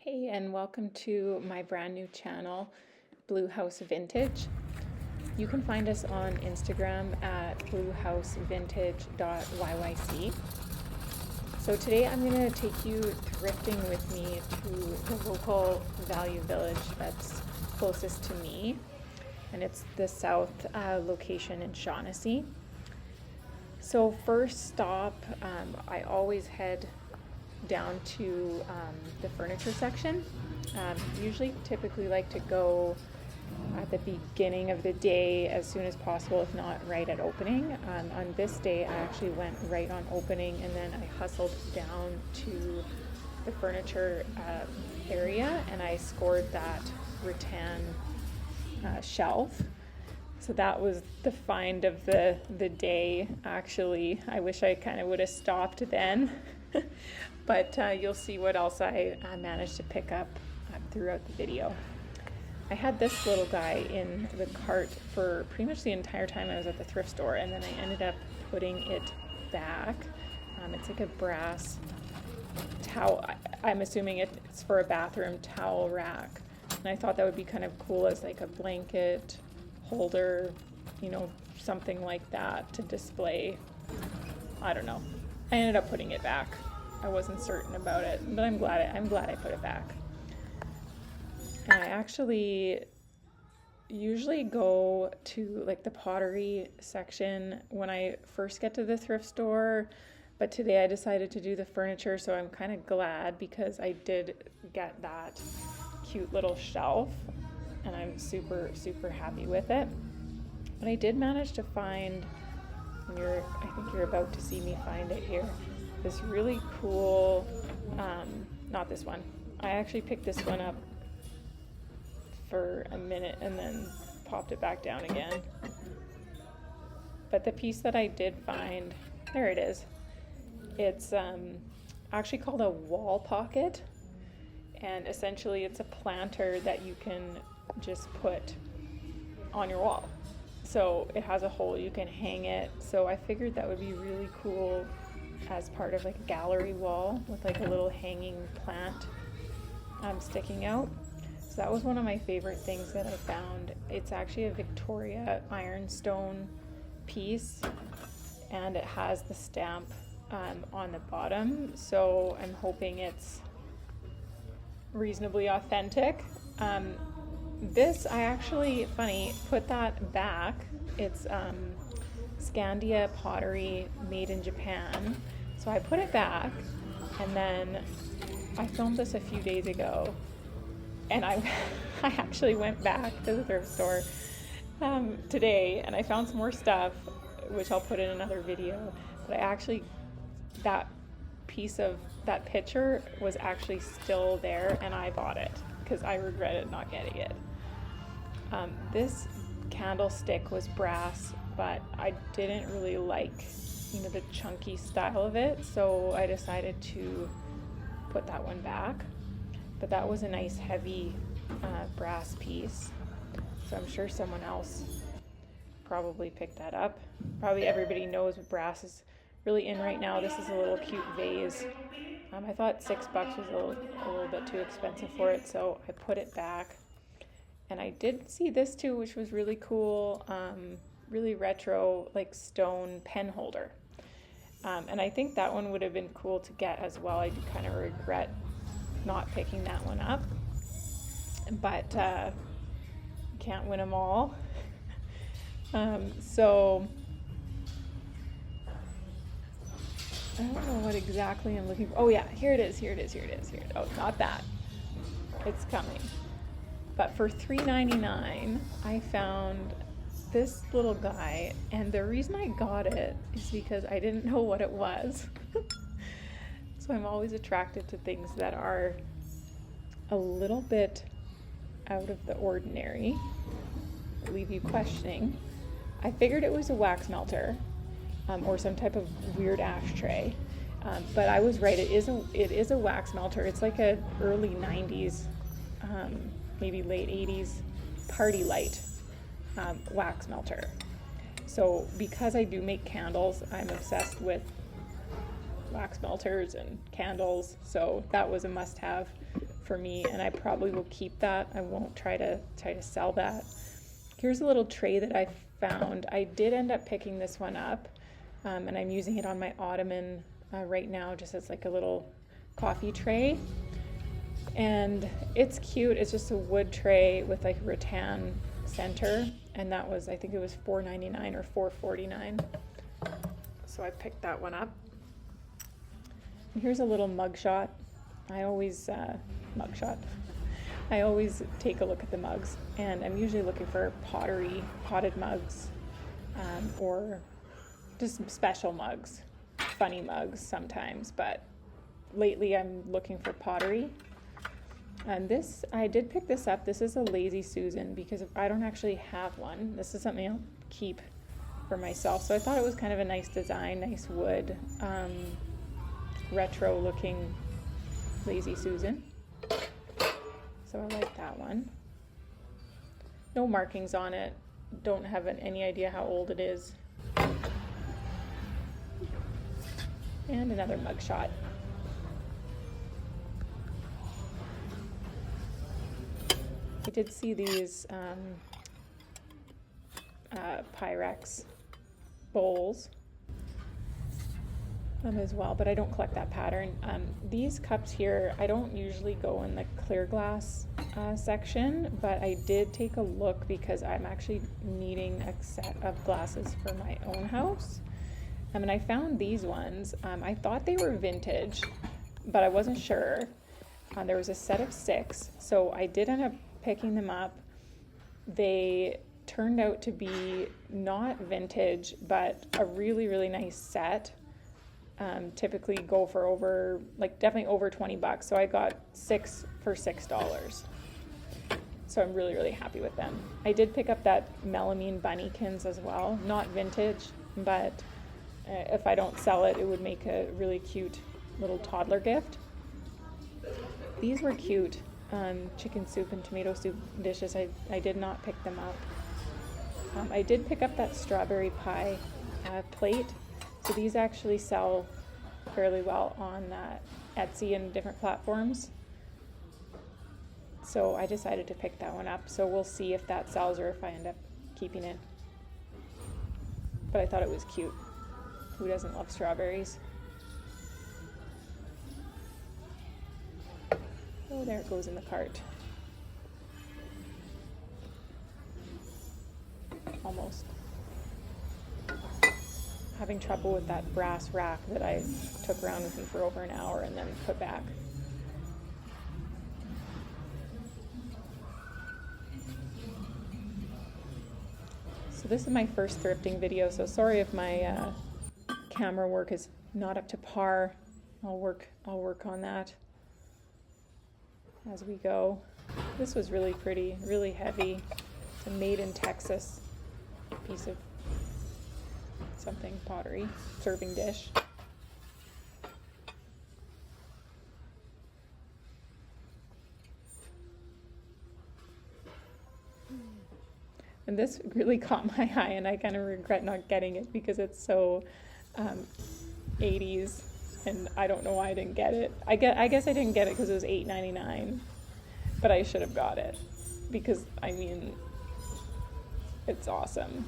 Hey, and welcome to my brand new channel, Blue House Vintage. You can find us on Instagram at bluehousevintage.yyc. So today I'm going to take you thrifting with me to the local value village that's closest to me, and it's the south location in Shaughnessy. So first stop, I always head down to the furniture section. Usually typically like to go at the beginning of the day as soon as possible, if not right at opening. On this day I actually went right on opening, and then I hustled down to the furniture area and I scored that rattan shelf. So that was the find of the day, actually. I wish I kind of would have stopped then. But you'll see what else I managed to pick up throughout the video. I had this little guy in the cart for pretty much the entire time I was at the thrift store, and then I ended up putting it back. It's like a brass towel. I'm assuming it's for a bathroom towel rack. And I thought that would be kind of cool as like a blanket holder, something like that to display. I don't know. I ended up putting it back. I wasn't certain about it, but I'm glad I put it back. And I actually usually go to like the pottery section when I first get to the thrift store, but today I decided to do the furniture, so I'm kind of glad because I did get that cute little shelf and I'm super happy with it. But I did manage to find, I think you're about to see me find it here, this really cool, not this one. I actually picked this one up for a minute and then popped it back down again. But the piece that I did find, there it is. It's actually called a wall pocket, and essentially it's a planter that you can just put on your wall. So it has a hole, you can hang it. So I figured that would be really cool as part of like a gallery wall with like a little hanging plant sticking out. So that was one of my favorite things that I found. It's actually a Victoria ironstone piece, and it has the stamp on the bottom. So I'm hoping it's reasonably authentic. This, I actually, put that back. It's Scandia pottery made in Japan. So I put it back, and then I filmed this a few days ago, and I actually went back to the thrift store today, and I found some more stuff, which I'll put in another video. But that piece of that picture was actually still there, and I bought it because I regretted not getting it. This candlestick was brass, but I didn't really like, the chunky style of it, so I decided to put that one back. But that was a nice heavy brass piece, so I'm sure someone else probably picked that up. Probably everybody knows what brass is really in right now. This is a little cute vase. I thought $6 was a little bit too expensive for it, so I put it back. And I did see this too, which was really cool, really retro, like stone pen holder. And I think that one would have been cool to get as well. I do kind of regret not picking that one up, but can't win them all. So I don't know what exactly I'm looking for. Oh yeah, here it is. Oh, not that. It's coming. But for $3.99, I found this little guy, and the reason I got it is because I didn't know what it was. So I'm always attracted to things that are a little bit out of the ordinary, leave you questioning. I figured it was a wax melter or some type of weird ashtray, but I was right. It is a wax melter. It's like a early 90s, maybe late 80s party light wax melter. So because I do make candles, I'm obsessed with wax melters and candles, so that was a must-have for me, and I probably will keep that. I won't try to sell that. Here's a little tray that I found. I did end up picking this one up, and I'm using it on my ottoman right now, just as like a little coffee tray. And it's cute. It's just a wood tray with like rattan center, and that was, I think it was $4.99 or $4.49. So I picked that one up. And here's a little mug shot. I always I always take a look at the mugs, and I'm usually looking for potted mugs, or just special mugs, funny mugs sometimes, but lately I'm looking for pottery. And this, I did pick this up. This is a Lazy Susan, because I don't actually have one. This is something I'll keep for myself. So I thought it was kind of a nice design, nice wood, retro looking Lazy Susan. So I like that one. No markings on it. Don't have any idea how old it is. And another mug shot. I did see these Pyrex bowls as well, but I don't collect that pattern. These cups here, I don't usually go in the clear glass section, but I did take a look because I'm actually needing a set of glasses for my own house. And I found these ones. I thought they were vintage, but I wasn't sure. There was a set of 6, so I did end up picking them up. They turned out to be not vintage, but a really, really nice set. Typically go for over, like definitely over $20. So I got 6 for $6. So I'm really, really happy with them. I did pick up that melamine bunnykins as well. Not vintage, but if I don't sell it, it would make a really cute little toddler gift. These were cute. Chicken soup and tomato soup dishes. I did not pick them up. I did pick up that strawberry pie plate. So these actually sell fairly well on Etsy and different platforms. So I decided to pick that one up. So we'll see if that sells or if I end up keeping it. But I thought it was cute. Who doesn't love strawberries? Oh, there it goes in the cart. Almost. Having trouble with that brass rack that I took around with me for over an hour and then put back. So this is my first thrifting video, so sorry if my camera work is not up to par. I'll work on that as we go. This was really pretty, really heavy. It's a made in Texas piece of something, pottery, serving dish. And this really caught my eye, and I kind of regret not getting it because it's so 80s, and I don't know why I didn't get it. I guess I didn't get it because it was $8.99, but I should have got it because, I mean, it's awesome.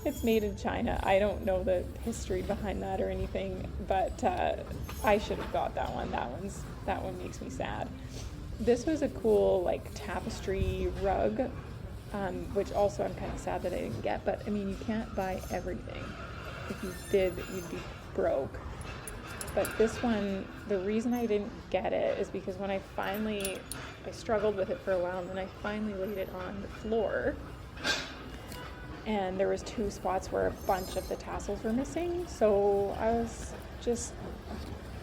It's made in China. I don't know the history behind that or anything, but I should have got that one. That one makes me sad. This was a cool like tapestry rug, which also I'm kind of sad that I didn't get. But I mean, you can't buy everything. If you did, you'd be broke. But this one, the reason I didn't get it is because when I struggled with it for a while, and then I finally laid it on the floor. And there was 2 spots where a bunch of the tassels were missing. So I was just,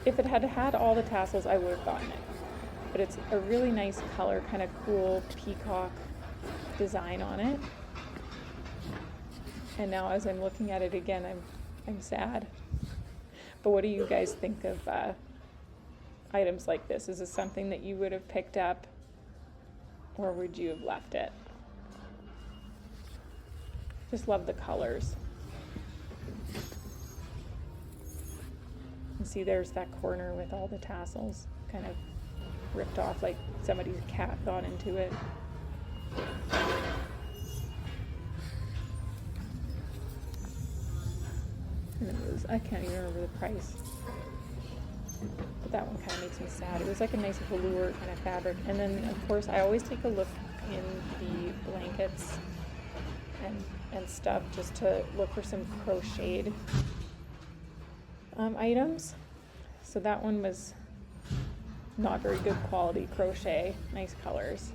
if it had had all the tassels, I would have gotten it. But it's a really nice color, kind of cool peacock design on it. And now as I'm looking at it again, I'm sad. But what do you guys think of items like this? Is this something that you would have picked up, or would you have left it? Just love the colors. And see, there's that corner with all the tassels kind of ripped off, like somebody's cat got into it. And it was, I can't even remember the price, but that one kind of makes me sad. It was like a nice velour kind of fabric. And then of course I always take a look in the blankets and stuff just to look for some crocheted items. So that one was not very good quality crochet, nice colors.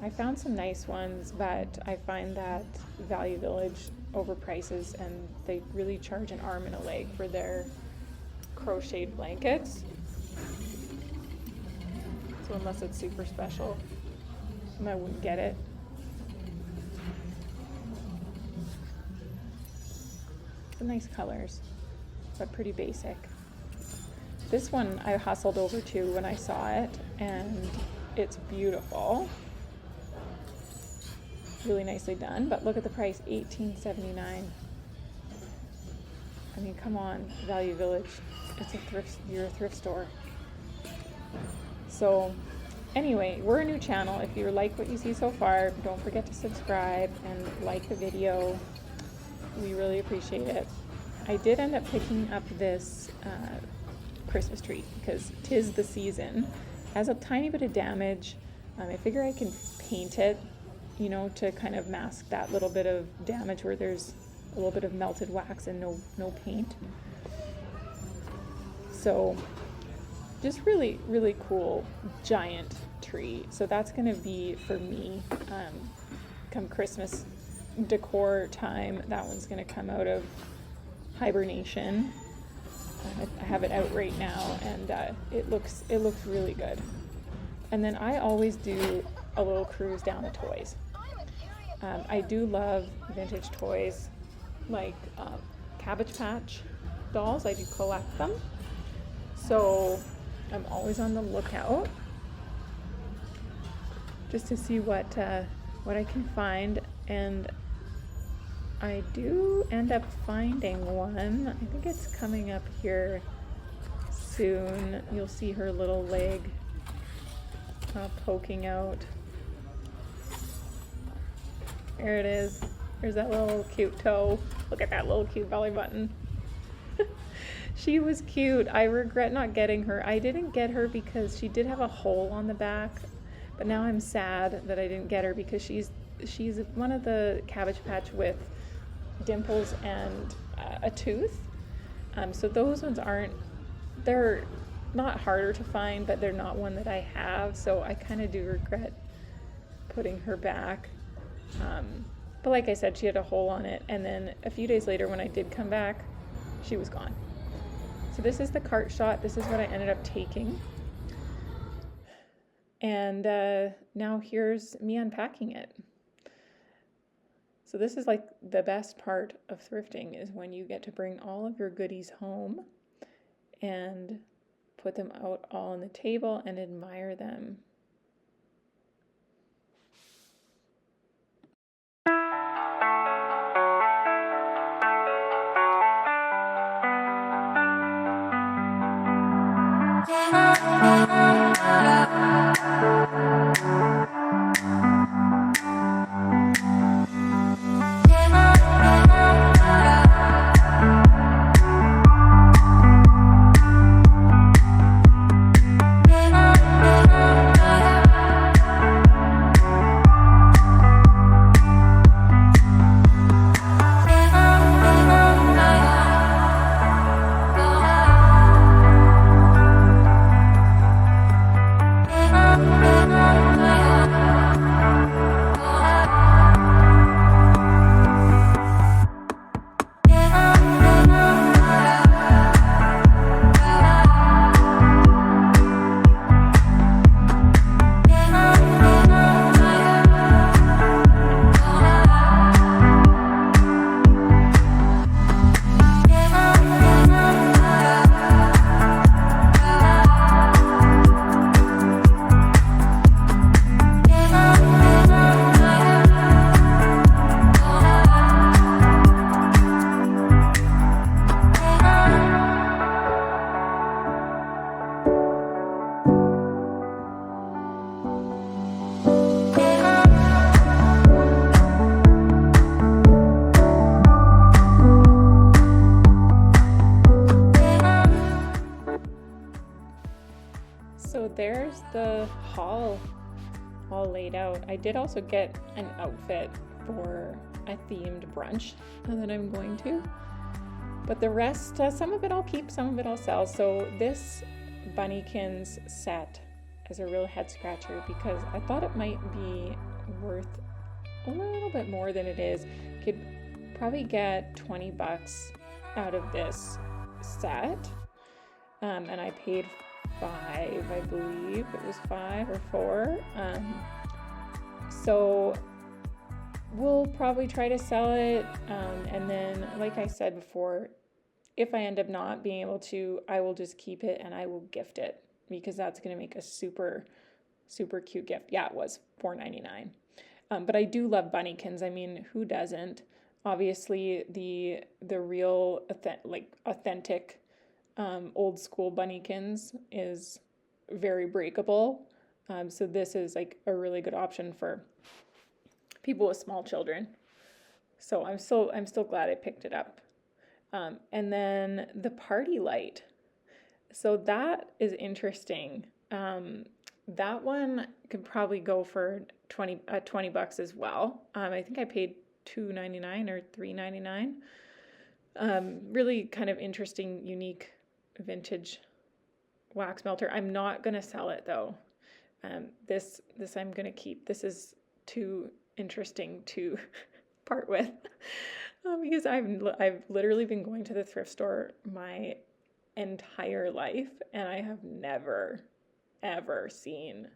I found some nice ones, but I find that Value Village overprices and they really charge an arm and a leg for their crocheted blankets. So unless it's super special, I wouldn't get it. The nice colors, but pretty basic. This one I hustled over to when I saw it, and it's beautiful. Really nicely done, but look at the price, $18.79. I mean, come on, Value Village. It's a thrift, you're a thrift store. So anyway, we're a new channel. If you like what you see so far, don't forget to subscribe and like the video. We really appreciate it. I did end up picking up this Christmas tree because 'tis the season. It has a tiny bit of damage. I figure I can paint it, you know, to kind of mask that little bit of damage where there's a little bit of melted wax and no paint. So just really, really cool giant tree. So that's going to be for me come Christmas decor time. That one's going to come out of hibernation. I have it out right now, and it looks really good. And then I always do a little cruise down the toys. I do love vintage toys like Cabbage Patch dolls. I do collect them, so I'm always on the lookout just to see what I can find. And I do end up finding one. I think it's coming up here soon. You'll see her little leg poking out. There it is. There's that little cute toe. Look at that little cute belly button. She was cute. I regret not getting her. I didn't get her because she did have a hole on the back, but now I'm sad that I didn't get her because she's one of the Cabbage Patch with dimples and a tooth. So those ones they're not harder to find, but they're not one that I have. So I kind of do regret putting her back. But like I said, she had a hole on it, and then a few days later when I did come back, she was gone. So this is the cart shot. This is what I ended up taking. And now here's me unpacking it. So this is like the best part of thrifting, is when you get to bring all of your goodies home and put them out all on the table and admire them. there's the haul all laid out. I did also get an outfit for a themed brunch that I'm going to, but the rest, some of it I'll keep, some of it I'll sell. So this Bunnykins set is a real head scratcher because I thought it might be worth a little bit more than it is. Could probably get $20 out of this set, and I paid $5, I believe it was $5 or $4. So we'll probably try to sell it, and then, like I said before, if I end up not being able to, I will just keep it and I will gift it, because that's going to make a super, super cute gift. Yeah, it was $4.99. But I do love Bunnykins. I mean, who doesn't? Obviously, the real authentic old school Bunnykins is very breakable. So this is like a really good option for people with small children. So I'm still glad I picked it up. And then the party light. So that is interesting. That one could probably go for $20 as well. I think I paid $2.99 or $3.99. Really kind of interesting, unique, vintage wax melter. I'm not gonna sell it though. This I'm gonna keep. This is too interesting to part with, because I've literally been going to the thrift store my entire life, and I have never ever seen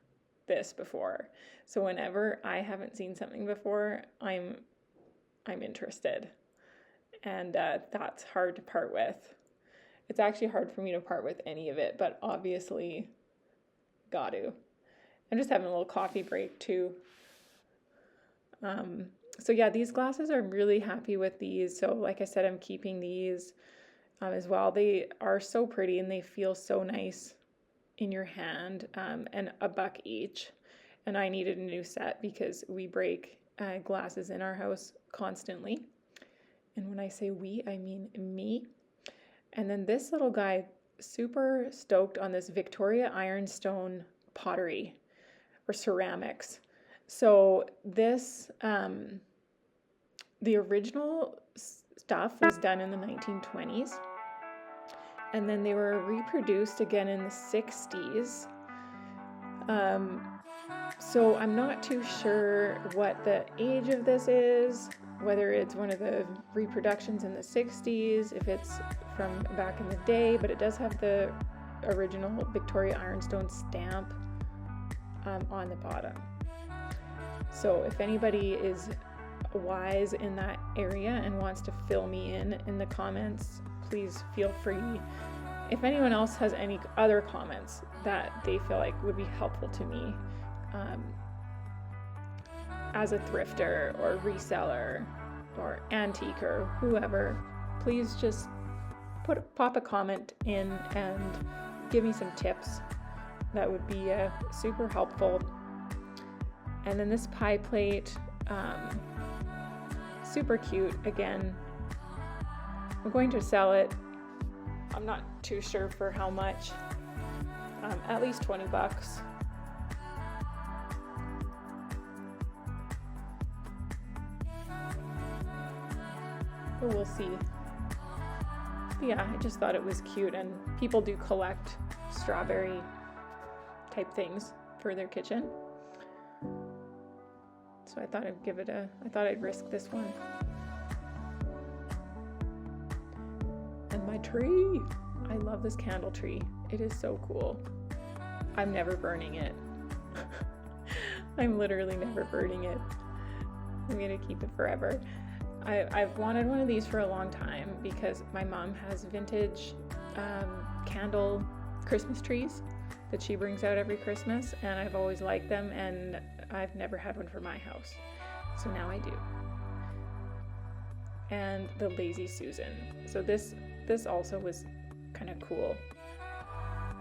this before. So whenever I haven't seen something before, I'm interested, and that's hard to part with. It's actually hard for me to part with any of it, but obviously got to. I'm just having a little coffee break too. So yeah, these glasses, I'm really happy with these. So like I said, I'm keeping these as well. They are so pretty and they feel so nice in your hand, and $1 each. And I needed a new set because we break glasses in our house constantly. And when I say we, I mean me. And then this little guy, super stoked on this Victoria ironstone pottery or ceramics. So this, the original stuff was done in the 1920s. And then they were reproduced again in the 60s. So I'm not too sure what the age of this is, whether it's one of the reproductions in the 60s, if it's from back in the day, but it does have the original Victoria ironstone stamp on the bottom. So if anybody is wise in that area and wants to fill me in the comments, please feel free. If anyone else has any other comments that they feel like would be helpful to me as a thrifter or reseller or antiquer, whoever, please just pop a comment in and give me some tips. That would be super helpful. And then this pie plate, super cute. Again, I'm going to sell it. I'm not too sure for how much. At least $20. But we'll see. But yeah, I just thought it was cute, and people do collect strawberry type things for their kitchen. So I thought I'd risk this one. And my tree. I love this candle tree. It is so cool. I'm never burning it. I'm literally never burning it. I'm gonna keep it forever. I've wanted one of these for a long time because my mom has vintage candle Christmas trees that she brings out every Christmas, and I've always liked them, and I've never had one for my house. So now I do. And the Lazy Susan. So this also was kind of cool.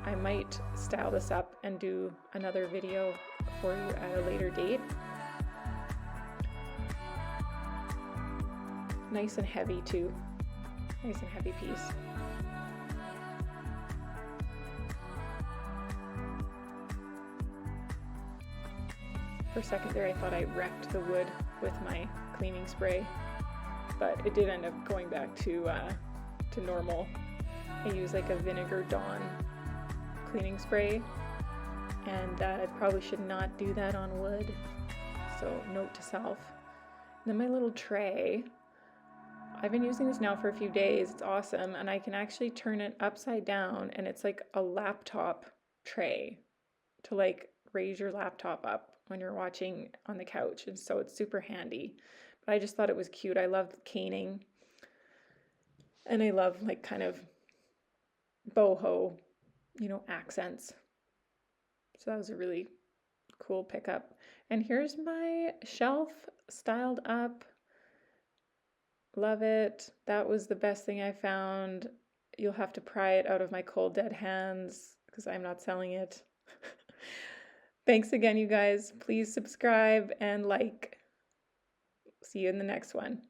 I might style this up and do another video for you at a later date. Nice and heavy too. Nice and heavy piece. For a second there, I thought I wrecked the wood with my cleaning spray, but it did end up going back to normal. I use like a Vinegar Dawn cleaning spray, and I probably should not do that on wood. So note to self. And then my little tray. I've been using this now for a few days. It's awesome, and I can actually turn it upside down, and it's like a laptop tray to like raise your laptop up when you're watching on the couch, and so it's super handy. But I just thought it was cute. I love caning, and I love like kind of boho, accents. So that was a really cool pickup. And here's my shelf styled up. Love it. That was the best thing I found. You'll have to pry it out of my cold dead hands because I'm not selling it. Thanks again, you guys. Please subscribe and like. See you in the next one.